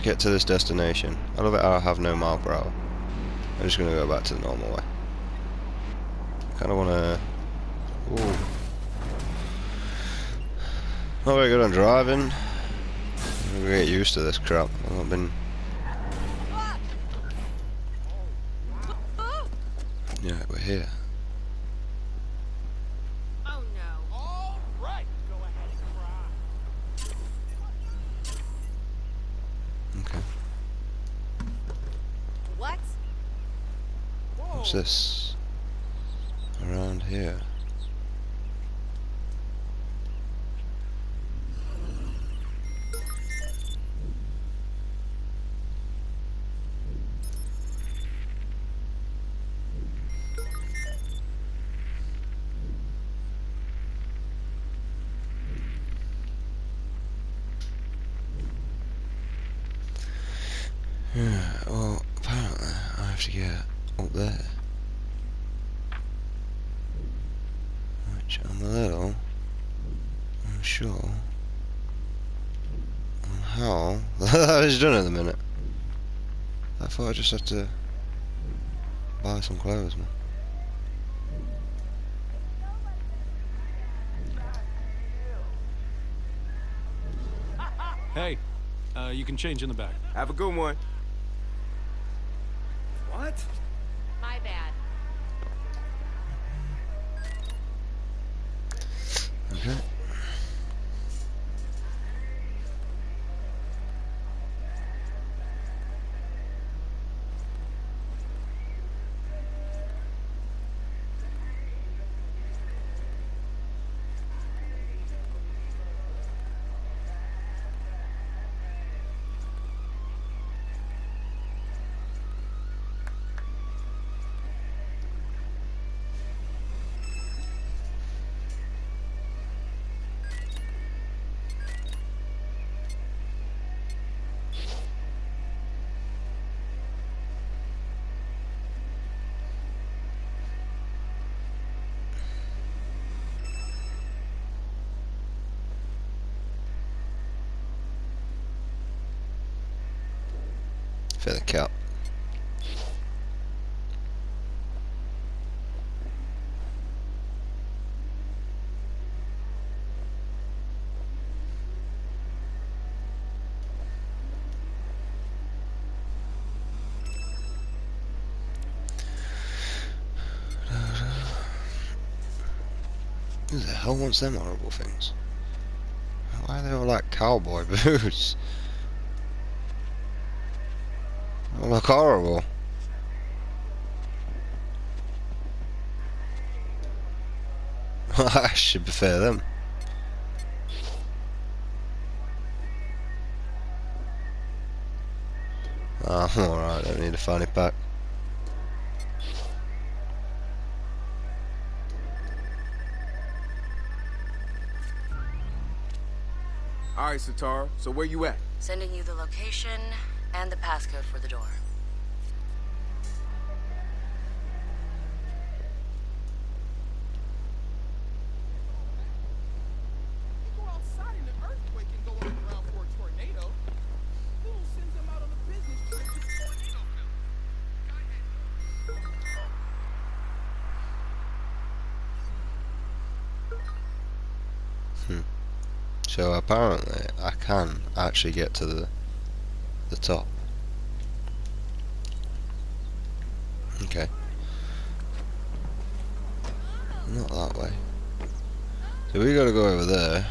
get to this destination. I love it how I have no mile per hour. I'm just gonna go back to the normal way. Kinda wanna... Ooh. Not very good on driving. I'm gonna get used to this crap. I've been... Yeah, we're here. Oh no. All right, go ahead and cry. Okay. What? What's this? Around here. Yeah, well, apparently I have to get up there. Which I'm a little unsure on how that is done at the minute. I thought I just had to buy some clothes, man. Hey, you can change in the back. Have a good one. What? My bad. Okay. Feather cap. Who the hell wants them horrible things? Why are they all like cowboy boots? They look horrible. I should prefer them. Ah, I'm alright, I don't need a fanny pack. All right, Satara. So where you at? Sending you the location and the passcode for the door. You go outside in the earthquake and go on around for a tornado. Who sends them out on a business trip to the tornado Hmm. So apparently I can actually get to the top. Okay. Not that way. So we gotta go over there.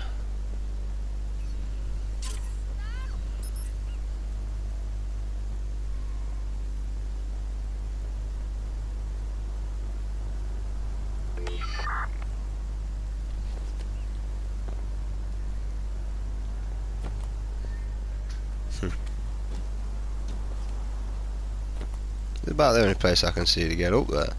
It's about the only place I can see to get up there.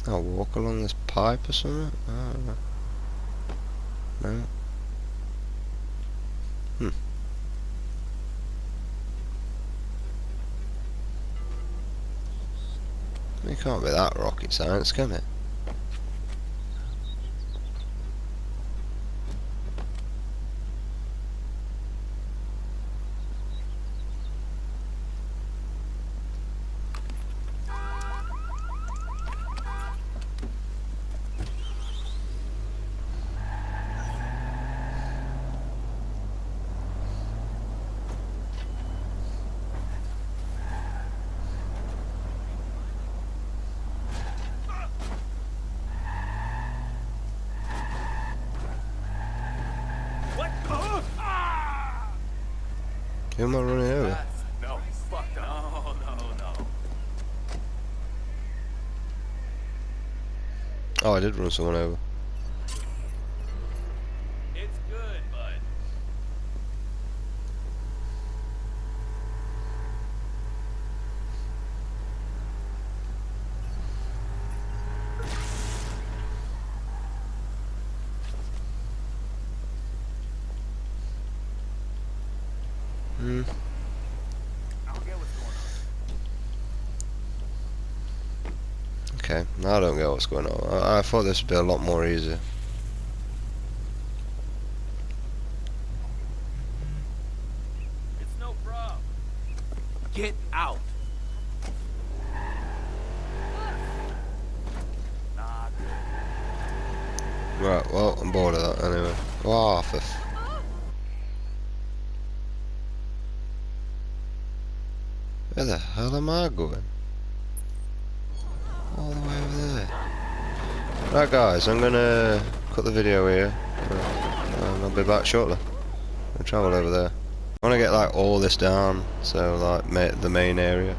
I'll walk along this pipe or something? I don't know. No. It can't be that rocket science, can it? What? Who am I running over? No, fuck that. No. Oh, I did run someone over. It's good, bud. Hmm. I don't get what's going on. Okay, now I don't get what's going on. I thought this would be a lot more easy. It's no problem. Get out. Nah, Right, well, I'm bored of that anyway. Wow, where the hell am I going? All the way over there. Right guys, I'm gonna cut the video here. And I'll be back shortly. I'll travel over there. I wanna get like all this down, so like the main area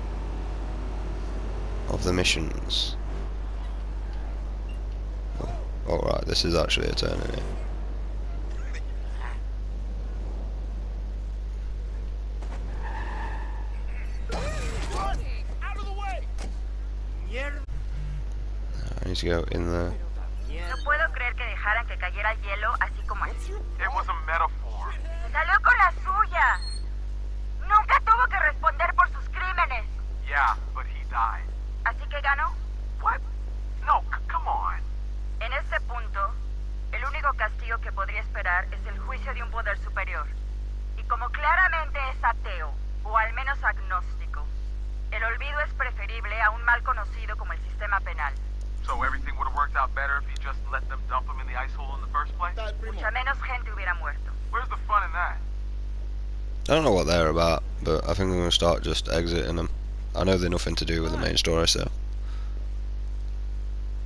of the missions. Oh right, this is actually a turn in here. out of the way. I need to go in there. No puedo creer que dejaran que cayera hielo así como así. It was a metaphor. Salió con la suya. Nunca tuvo que responder por sus crímenes. Yeah, but he died. Así que ganó. What? No, come on. En este punto, el único castigo que podría esperar es el juicio de un poder superior. Y como claramente es ateo, o al menos agnóstico, el olvido es preferible a un mal conocido como el sistema penal. So everything would have worked out better if he just let them dump him in the ice hole in the first place? Mucha menos gente hubiera muerto. Where's the fun in that? I don't know what they're about, but I think I'm gonna start just exiting them. I know they're nothing to do with the main story, so.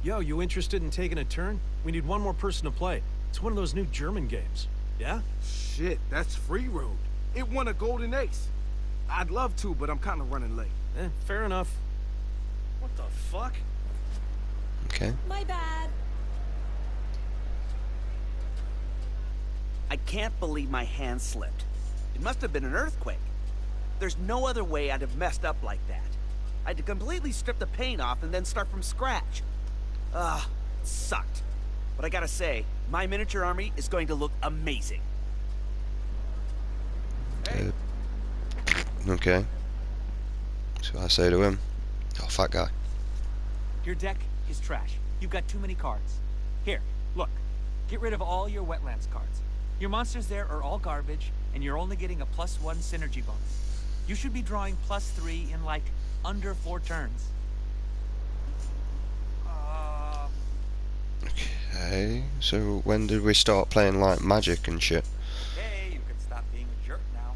Yo, you interested in taking a turn? We need one more person to play. It's one of those new German games. Yeah? Shit, that's free road. It won a golden ace. I'd love to, but I'm kind of running late. Fair enough. What the fuck? Okay. My bad. I can't believe my hand slipped. It must have been an earthquake. There's no other way I'd have messed up like that. I had to completely strip the paint off and then start from scratch. Ugh, it sucked. But I gotta say, my miniature army is going to look amazing. Okay. So I say to him, oh, fat guy. Your deck is trash. You've got too many cards. Here, look. Get rid of all your wetlands cards. Your monsters there are all garbage, and you're only getting a +1 synergy bonus. You should be drawing +3 in, like, under 4 turns. Okay, so when did we start playing like Magic and shit? Hey, you can stop being a jerk now.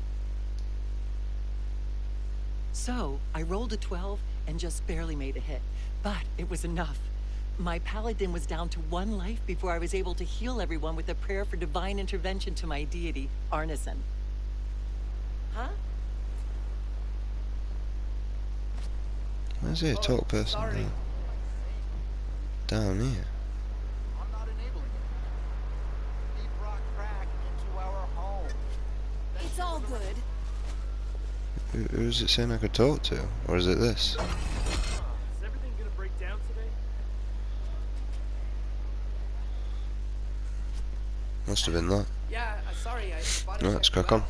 So, I rolled a 12 and just barely made a hit. But it was enough. My paladin was down to 1 life before I was able to heal everyone with a prayer for divine intervention to my deity, Arneson. Huh? Where's he? Talk person there. Down here. I'm not enabling it. He brought crack into our home. It's all good. Who's it saying I could talk to? Or is it this? Is everything gonna break down today? Must have been that. Yeah, sorry, I spotted Right, let's crack on.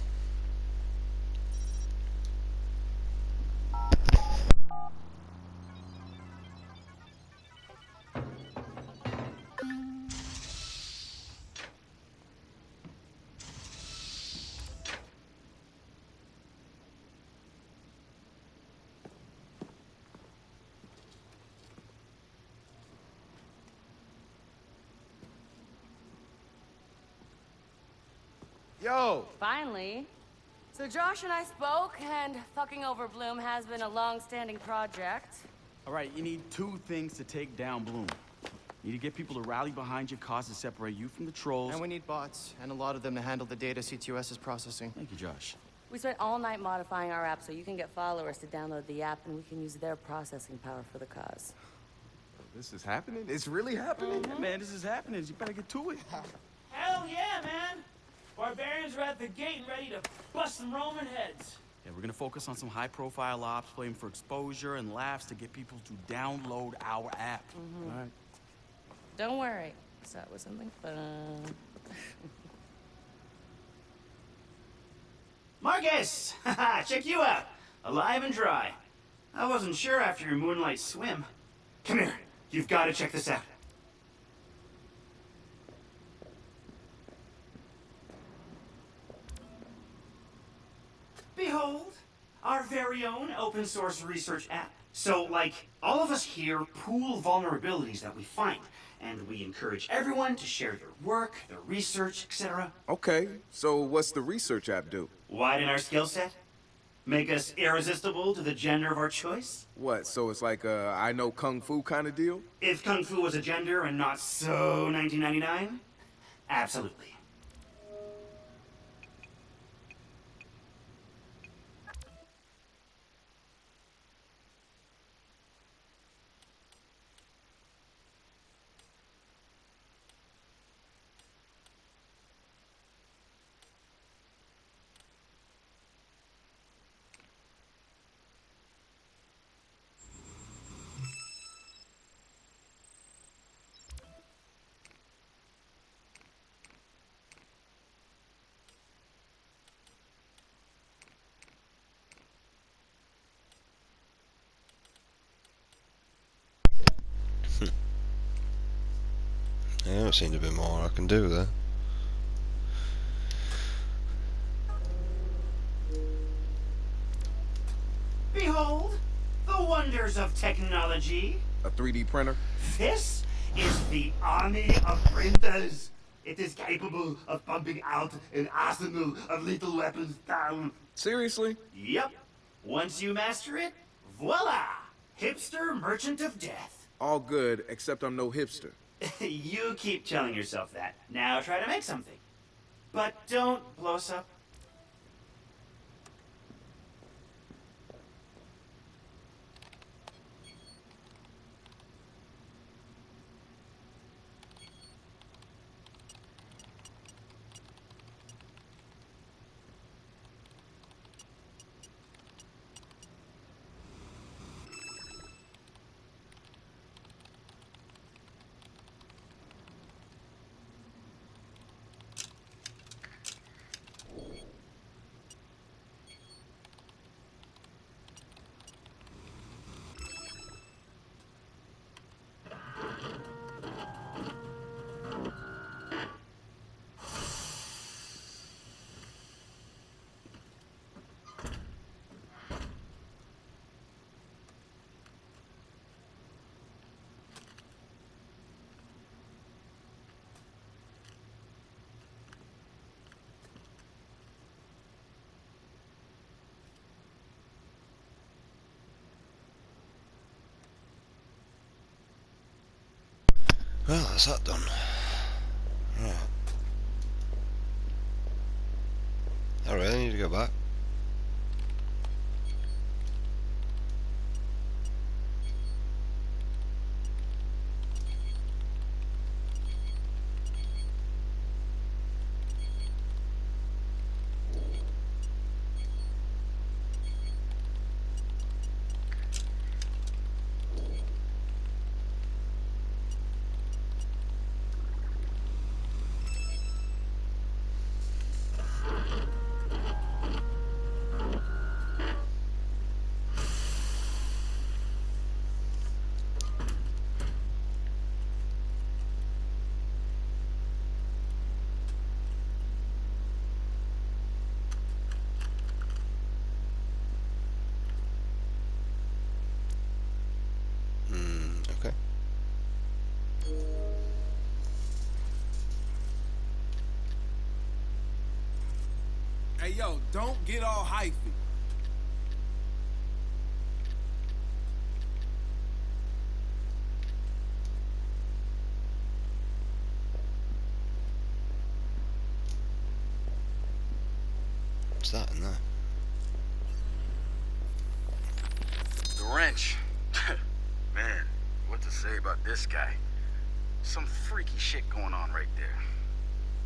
Yo! Finally. So Josh and I spoke, and fucking over Bloom has been a long-standing project. All right, you need two things to take down Bloom. You need to get people to rally behind your cause to separate you from the trolls. And we need bots, and a lot of them to handle the data CTOS is processing. Thank you, Josh. We spent all night modifying our app so you can get followers to download the app, and we can use their processing power for the cause. This is happening? It's really happening? Yeah, man, this is happening. You better get to it. Hell yeah, man! Barbarians are at the gate and ready to bust some Roman heads. Yeah, we're gonna focus on some high-profile ops, playing for exposure and laughs to get people to download our app. All right. Don't worry. That was something fun. Marcus! Haha, check you out. Alive and dry. I wasn't sure after your moonlight swim. Come here. You've got to check this out. Behold, our very own open source research app. So, like, all of us here pool vulnerabilities that we find, and we encourage everyone to share their work, their research, etc. Okay, so what's the research app do? Widen our skill set? Make us irresistible to the gender of our choice? What, so it's like a I know Kung Fu kind of deal? If Kung Fu was a gender and not so 1999? Absolutely. Yeah, there seemed to be more I can do there. Behold, the wonders of technology. A 3D printer? This is the army of printers. It is capable of pumping out an arsenal of lethal weapons down. Seriously? Yep. Once you master it, voila! Hipster merchant of death. All good, except I'm no hipster. You keep telling yourself that. Now try to make something. But don't blow us up. Well, that's that done. Right. I really need to go back. yo, don't get all hyphy. What's that in there? The wrench. Man, what to say about this guy? Some freaky shit going on right there.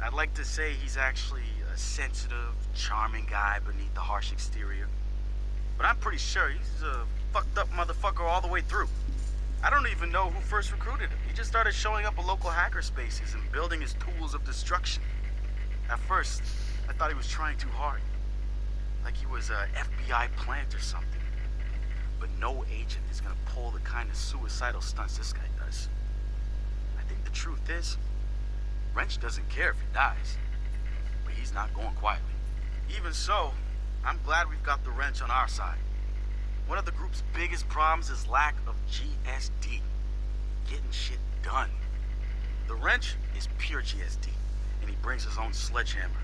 I'd like to say he's actually a sensitive, charming guy beneath the harsh exterior. But I'm pretty sure he's a fucked up motherfucker all the way through. I don't even know who first recruited him. He just started showing up at local hacker spaces and building his tools of destruction. At first, I thought he was trying too hard. Like he was a FBI plant or something. But no agent is gonna pull the kind of suicidal stunts this guy does. I think the truth is, Wrench doesn't care if he dies, but he's not going quietly. Even so, I'm glad we've got the Wrench on our side. One of the group's biggest problems is lack of GSD. Getting shit done. The Wrench is pure GSD, and he brings his own sledgehammer.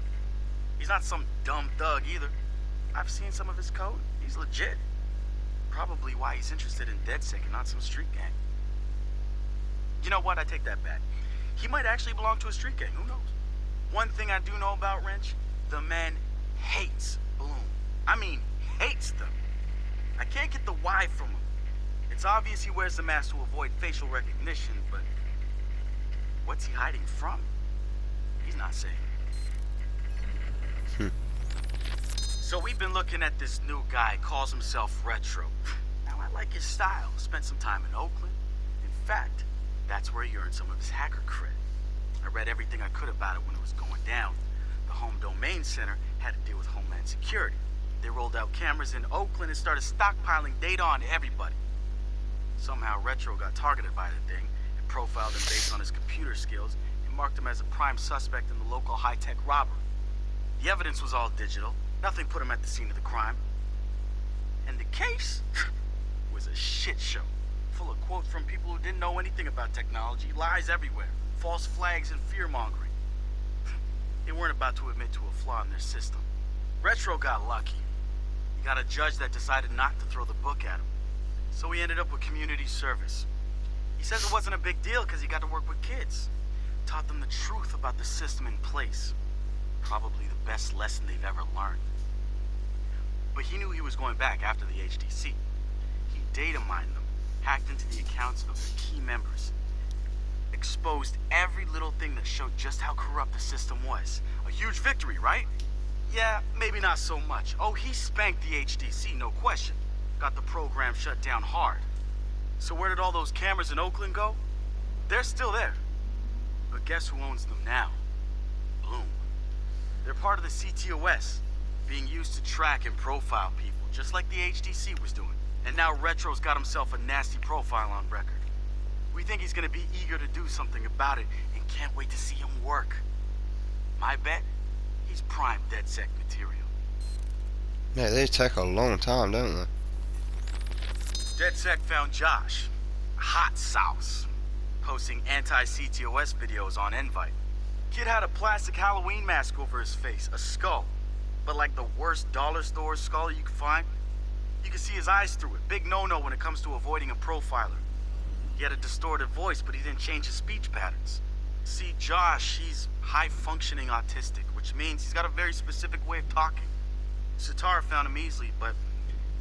He's not some dumb thug either. I've seen some of his code. He's legit. Probably why he's interested in DedSec and not some street gang. You know what? I take that back. He might actually belong to a street gang. Who knows? One thing I do know about Wrench, the man hates Bloom. I mean, hates them. I can't get the why from him. It's obvious he wears the mask to avoid facial recognition, but what's he hiding from? He's not saying. So we've been looking at this new guy, calls himself Retro. Now I like his style. Spent some time in Oakland. In fact, that's where he earned some of his hacker cred. I read everything I could about it when it was going down. The Home Domain Center had to deal with Homeland Security. They rolled out cameras in Oakland and started stockpiling data on everybody. Somehow Retro got targeted by the thing and profiled him based on his computer skills and marked him as a prime suspect in the local high-tech robbery. The evidence was all digital. Nothing put him at the scene of the crime. And the case was a shit show, full of quotes from people who didn't know anything about technology, lies everywhere, false flags and fear-mongering. They weren't about to admit to a flaw in their system. Retro got lucky. He got a judge that decided not to throw the book at him. So he ended up with community service. He says it wasn't a big deal because he got to work with kids. Taught them the truth about the system in place. Probably the best lesson they've ever learned. But he knew he was going back after the HDC. He data mined them, hacked into the accounts of their key members, exposed every little thing that showed just how corrupt the system was. A huge victory, right? Yeah, maybe not so much. Oh, he spanked the HDC, no question. Got the program shut down hard. So where did all those cameras in Oakland go? They're still there. But guess who owns them now? Bloom. They're part of the CTOS, being used to track and profile people, just like the HDC was doing. And now Retro's got himself a nasty profile on record. We think he's gonna be eager to do something about it, and can't wait to see him work. My bet, he's prime DedSec material. Yeah, they take a long time, don't they? DedSec found Josh, hot sauce, posting anti-CTOS videos on Invite. Kid had a plastic Halloween mask over his face, a skull. But like the worst dollar store skull you could find. You could see his eyes through it. Big no-no when it comes to avoiding a profiler. He had a distorted voice, but he didn't change his speech patterns. See, Josh, he's high-functioning autistic, which means he's got a very specific way of talking. Satara found him easily, but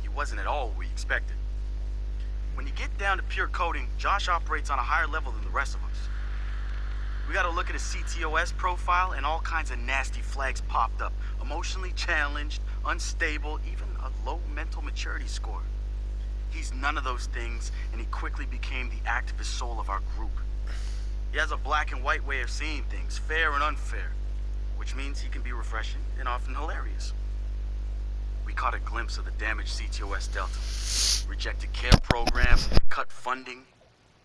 he wasn't at all what we expected. When you get down to pure coding, Josh operates on a higher level than the rest of us. We gotta look at his CTOS profile, and all kinds of nasty flags popped up. Emotionally challenged, unstable, even a low mental maturity score. He's none of those things, and he quickly became the activist soul of our group. He has a black and white way of seeing things, fair and unfair, which means he can be refreshing and often hilarious. We caught a glimpse of the damaged CTOS Delta. Rejected care programs, cut funding,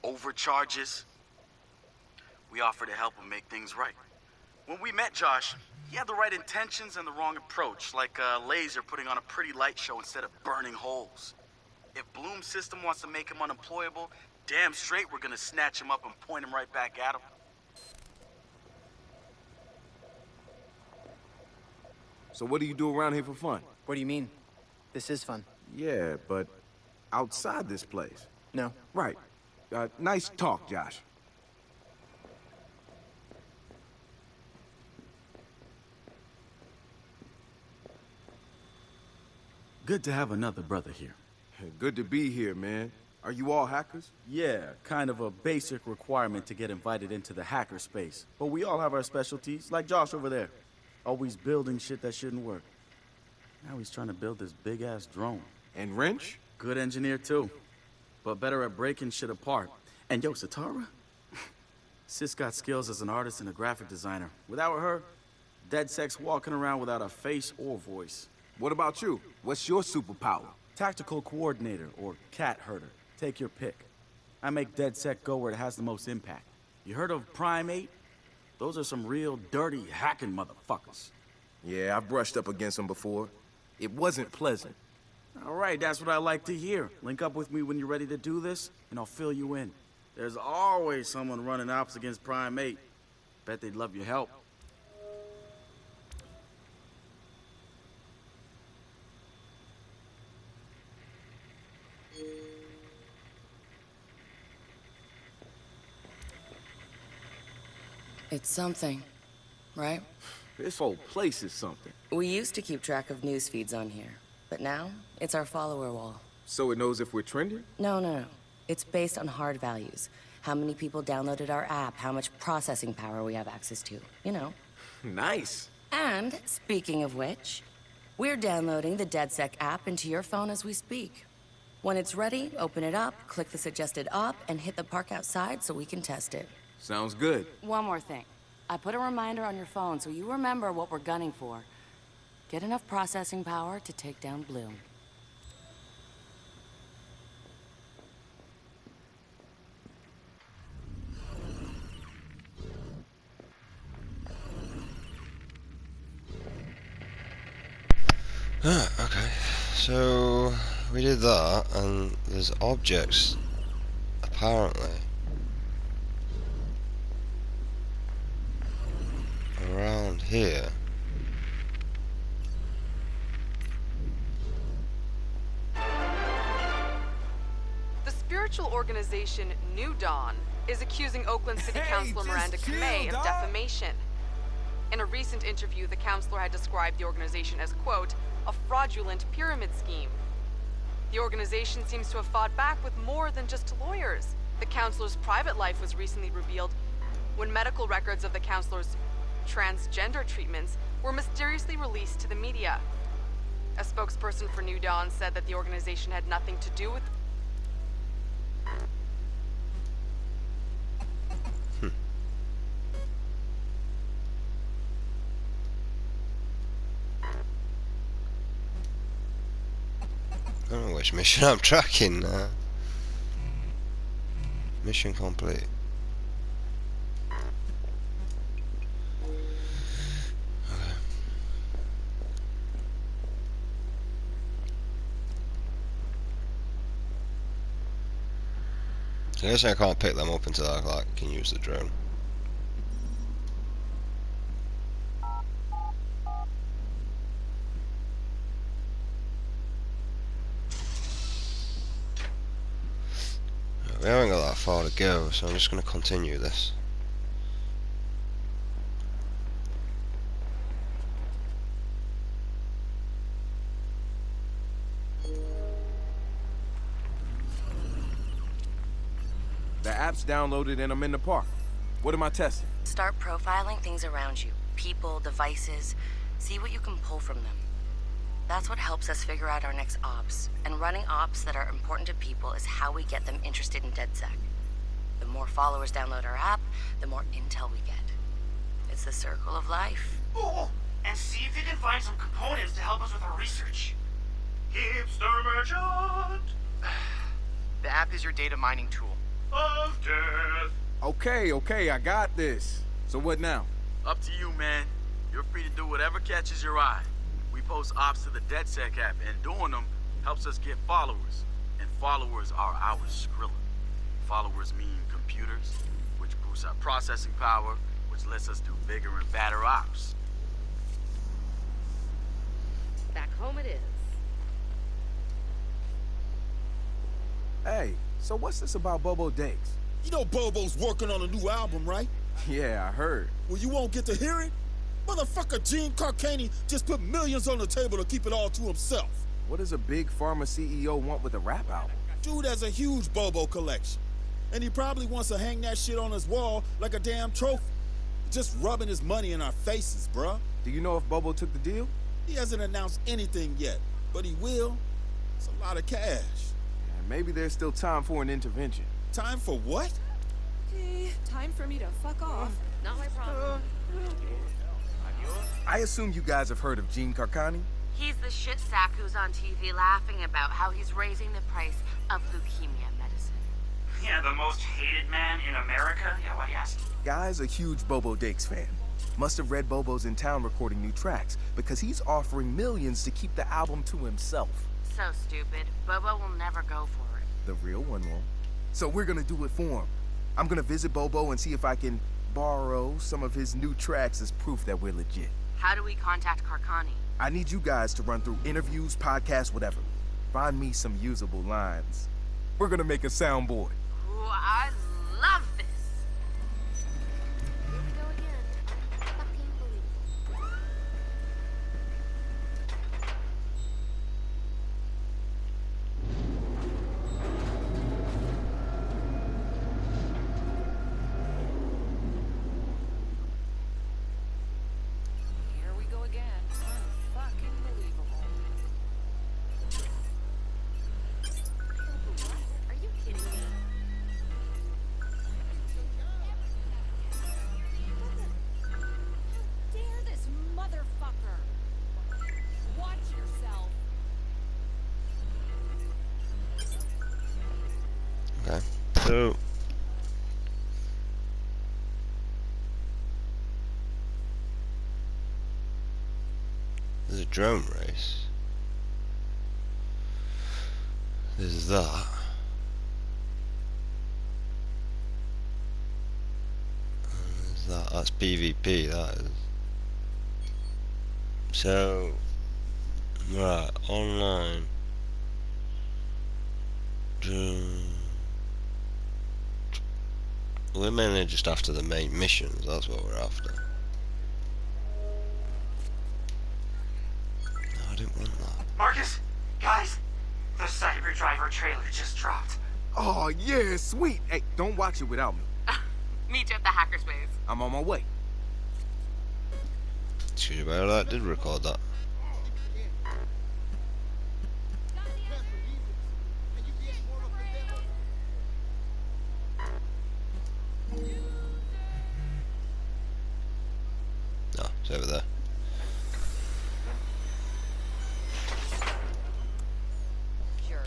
overcharges. We offered to help him make things right. When we met Josh, he had the right intentions and the wrong approach, like a laser putting on a pretty light show instead of burning holes. If Bloom's system wants to make him unemployable, damn straight we're gonna snatch him up and point him right back at him. So what do you do around here for fun? What do you mean? This is fun. Yeah, but outside this place. No. Right. Nice talk, Josh. Good to have another brother here. Good to be here, man. Are you all hackers? Yeah, kind of a basic requirement to get invited into the hacker space. But we all have our specialties, like Josh over there. Always building shit that shouldn't work. Now he's trying to build this big-ass drone. And Wrench? Good engineer, too. But better at breaking shit apart. And yo, Satara? Sis got skills as an artist and a graphic designer. Without her, DeadSec's walking around without a face or voice. What about you? What's your superpower? Tactical coordinator, or cat herder. Take your pick. I make DeadSec go where it has the most impact. You heard of Prime 8? Those are some real dirty hacking motherfuckers. Yeah, I've brushed up against them before. It wasn't pleasant. All right, that's what I like to hear. Link up with me when you're ready to do this, and I'll fill you in. There's always someone running ops against Prime 8. Bet they'd love your help. It's something, right? This whole place is something. We used to keep track of news feeds on here, but now it's our follower wall. So it knows if we're trending? No. It's based on hard values. How many people downloaded our app, how much processing power we have access to, you know. Nice. And, speaking of which, we're downloading the DeadSec app into your phone as we speak. When it's ready, open it up, click the suggested op, and hit the park outside so we can test it. Sounds good. One more thing. I put a reminder on your phone so you remember what we're gunning for. Get enough processing power to take down Bloom. Okay. So we did that, and there's objects, apparently, around here. The spiritual organization New Dawn is accusing Oakland City Councilor Miranda Kamei of defamation. In a recent interview, the councilor had described the organization as, quote, a fraudulent pyramid scheme. The organization seems to have fought back with more than just lawyers. The councilor's private life was recently revealed when medical records of the councilor's transgender treatments were mysteriously released to the media. A spokesperson for New Dawn said that the organization had nothing to do with I don't know which mission I'm tracking. Mission complete. Okay. I guess I can't pick them up until I can use the drone. We haven't got that far to go, so I'm just going to continue this. The app's downloaded and I'm in the park. What am I testing? Start profiling things around you. People, devices. See what you can pull from them. That's what helps us figure out our next ops. And running ops that are important to people is how we get them interested in DeadSec. The more followers download our app, the more intel we get. It's the circle of life. Oh, and see if you can find some components to help us with our research. Hipster merchant The app is your data mining tool. of death. Okay, I got this. So what now? Up to you, man. You're free to do whatever catches your eye. We post ops to the DeadSec app, and doing them helps us get followers. And followers are our Skrilla. Followers mean computers, which boosts our processing power, which lets us do bigger and badder ops. back home it is. Hey, so what's this about Bobo Dakes? You know Bobo's working on a new album, right? Yeah, I heard. Well, you won't get to hear it? Motherfucker Gene Carcani just put millions on the table to keep it all to himself. What does a big pharma CEO want with a rap album? Dude has a huge Bobo collection. And he probably wants to hang that shit on his wall like a damn trophy. Just rubbing his money in our faces, bruh. Do you know if Bobo took the deal? He hasn't announced anything yet, but he will. It's a lot of cash. Yeah, maybe there's still time for an intervention. Time for what? Okay, time for me to fuck off. Not my problem. I assume you guys have heard of Gene Carcani? He's the shit sack who's on TV laughing about how he's raising the price of leukemia medicine. Yeah, the most hated man in America? Yeah, why do you ask? Guy's a huge Bobo Dakes fan. Must have read Bobo's in town recording new tracks, because he's offering millions to keep the album to himself. So stupid. Bobo will never go for it. The real one won't. So we're gonna do it for him. I'm gonna visit Bobo and see if I can borrow some of his new tracks as proof that we're legit. How do we contact Carcani? I need you guys to run through interviews, podcasts, whatever. Find me some usable lines. We're gonna make a soundboard. Ooh, I love this. Here we go again. Fucking believable. Here we go again. Unfucking believable. Are you kidding me? How dare this motherfucker? Watch yourself. Okay, so there's a drone race. There's that. And there's that. That's PvP. That is. So right, online. We're mainly just after the main missions, that's what we're after. No, I didn't want that. Marcus, guys, the Cyber Driver trailer just dropped. Oh, yeah, sweet. Hey, don't watch it without me. Meet you at the hackerspace. I'm on my way. Excuse me, that did record that. No, it's over there. Sure.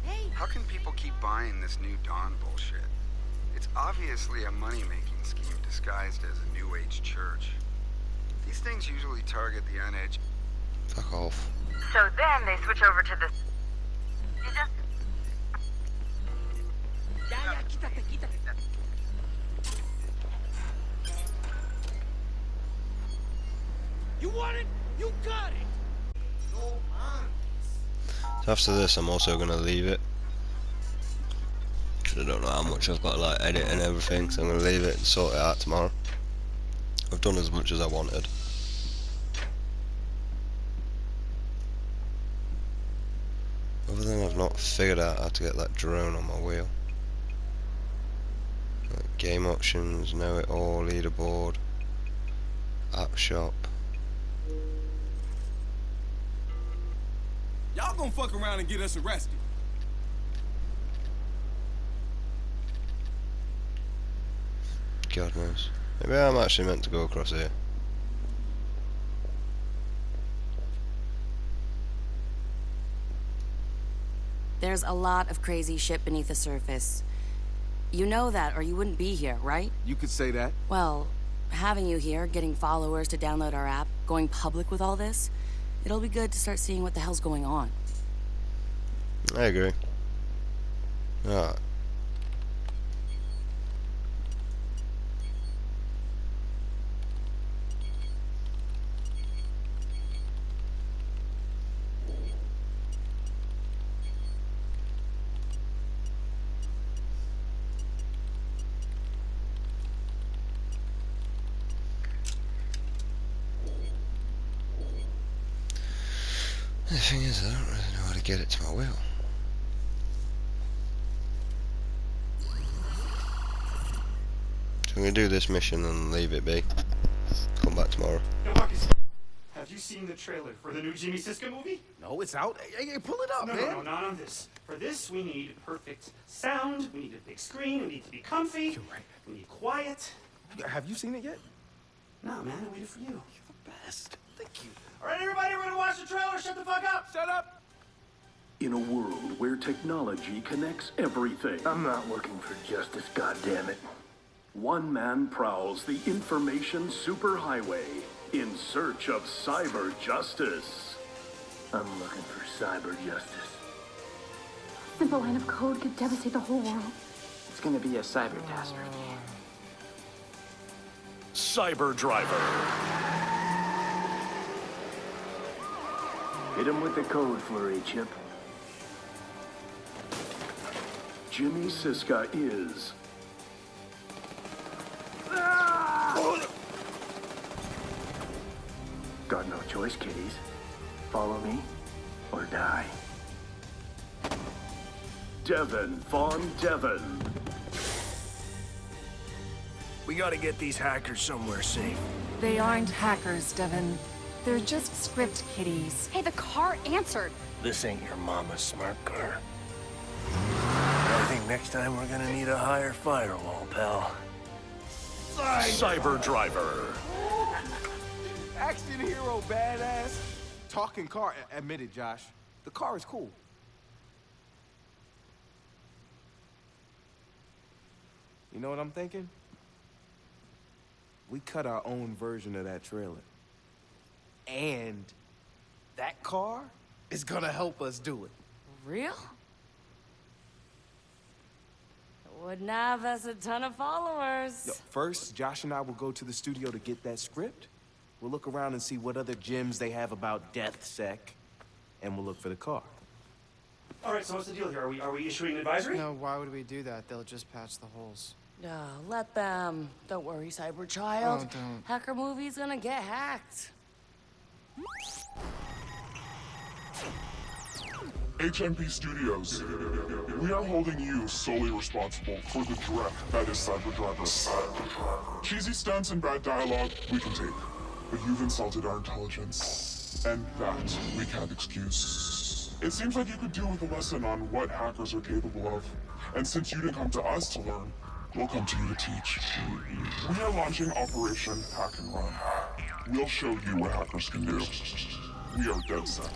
Hey. How can people keep buying this new Dawn bullshit? It's obviously a money-making scheme disguised as a New Age church. These things usually target the uneducated. Fuck off. So then they switch over to the... You want it? You got it! So after this I'm also gonna leave it. Cause I don't know how much I've got to like edit and everything, so I'm gonna leave it and sort it out tomorrow. I've done as much as I wanted. Other than I've not figured out how to get that drone on my wheel. Like game options, know it all, leaderboard, app shop. Y'all gonna fuck around and get us arrested. God knows. Maybe I'm actually meant to go across here. There's a lot of crazy shit beneath the surface. You know that, or you wouldn't be here, right? You could say that. Well, having you here, getting followers to download our app, going public with all this, it'll be good to start seeing what the hell's going on. I agree. Alright. The thing is, I don't really know how to get it to my wheel. So I'm gonna do this mission and leave it be. Come back tomorrow. Yo, Marcus, have you seen the trailer for the new Jimmy Siska movie? No, it's out. Hey, pull it up, No, man. no, not on this. For this, we need perfect sound, we need a big screen, we need to be comfy, You're right. we need quiet. Have you seen it yet? No, man, I waited for you. You're the best. Thank you. All right, everybody, we're gonna watch the trailer. Shut the fuck up. Shut up. In a world where technology connects everything. I'm not looking for justice, goddammit. One man prowls the information superhighway in search of cyber justice. I'm looking for cyber justice. Simple line of code could devastate the whole world. It's gonna be a cyber catastrophe. Cyber Driver. Hit him with the code flurry, Chip. Jimmy Siska is... Got no choice, kiddies. Follow me, or die. Devin Von Devin. We gotta get these hackers somewhere safe. They aren't hackers, Devin. They're just script kiddies. Hey, the car answered. This ain't your mama's smart car. I think next time we're gonna need a higher firewall, pal. Cyber Driver. Action hero, badass. Talking car. Admit it, Josh. The car is cool. You know what I'm thinking? We cut our own version of that trailer. And that car is gonna help us do it. Real? Wouldn't have us a ton of followers. Yo, first, Josh and I will go to the studio to get that script. We'll look around and see what other gems they have about DeathSec, and we'll look for the car. All right, so what's the deal here? Are we issuing an advisory? No, why would we do that? They'll just patch the holes. No, let them. Don't worry, cyber child. Oh, don't. Hacker movie's gonna get hacked. HMP Studios. We are holding you solely responsible for the dreck that is Cyber Driver. Cheesy stunts and bad dialogue, we can take. But you've insulted our intelligence, and that we can't excuse. It seems like you could do with a lesson on what hackers are capable of. And since you didn't come to us to learn, we'll come to you to teach. We are launching Operation Hack and Run. We'll show you what hackers can do. We are DeadSec.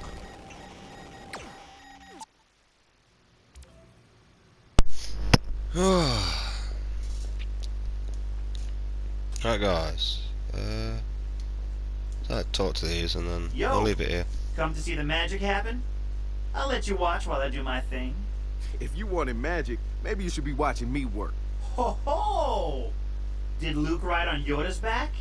Right, guys. So I talk to these and then Yo, I'll leave it here. Come to see the magic happen? I'll let you watch while I do my thing. If you wanted magic, maybe you should be watching me work. Ho ho! Did Luke ride on Yoda's back?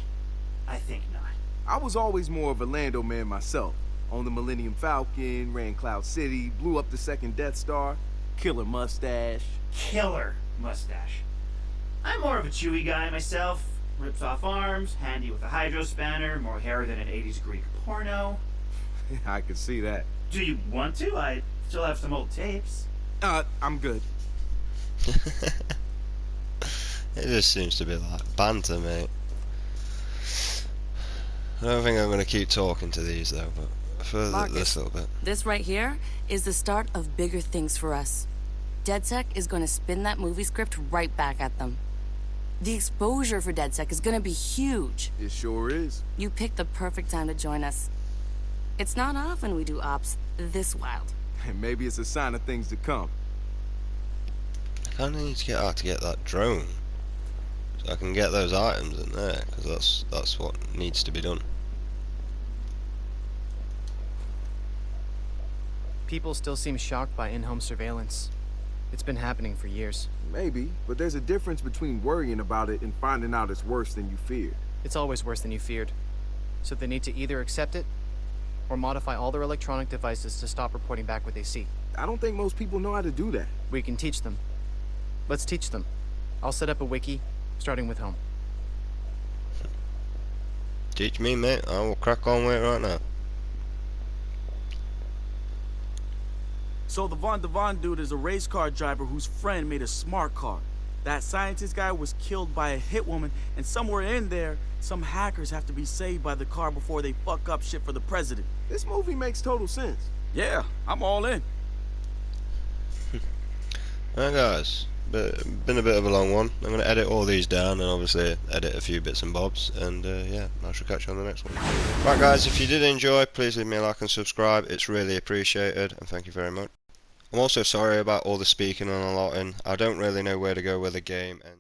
I think not. I was always more of a Lando man myself. Owned the Millennium Falcon, ran Cloud City, blew up the second Death Star, killer mustache. Killer mustache. I'm more of a Chewie guy myself. Rips off arms, handy with a hydro spanner, more hair than an 80s Greek porno. I could see that. Do you want to? I still have some old tapes. I'm good. It just seems to be like banter, mate. I don't think I'm going to keep talking to these though, but for this little bit. This right here is the start of bigger things for us. DeadSec is going to spin that movie script right back at them. The exposure for DeadSec is going to be huge. It sure is. You picked the perfect time to join us. It's not often we do ops this wild. And maybe it's a sign of things to come. I kind of need to get out to get that drone, so I can get those items in there, because that's what needs to be done. People still seem shocked by in-home surveillance. It's been happening for years. Maybe, but there's a difference between worrying about it and finding out it's worse than you feared. It's always worse than you feared. So they need to either accept it, or modify all their electronic devices to stop reporting back what they see. I don't think most people know how to do that. We can teach them. Let's teach them. I'll set up a wiki, starting with home. Teach me, mate. I will crack on with it right now. So the Von Devon dude is a race car driver whose friend made a smart car. That scientist guy was killed by a hitwoman, and somewhere in there, some hackers have to be saved by the car before they fuck up shit for the president. This movie makes total sense. Yeah, I'm all in. Alright guys, been a bit of a long one. I'm going to edit all these down and obviously edit a few bits and bobs, and yeah, I shall catch you on the next one. Right guys, if you did enjoy, please leave me a like and subscribe, it's really appreciated, and thank you very much. I'm also sorry about all the speaking and a lot, and I don't really know where to go with the game, and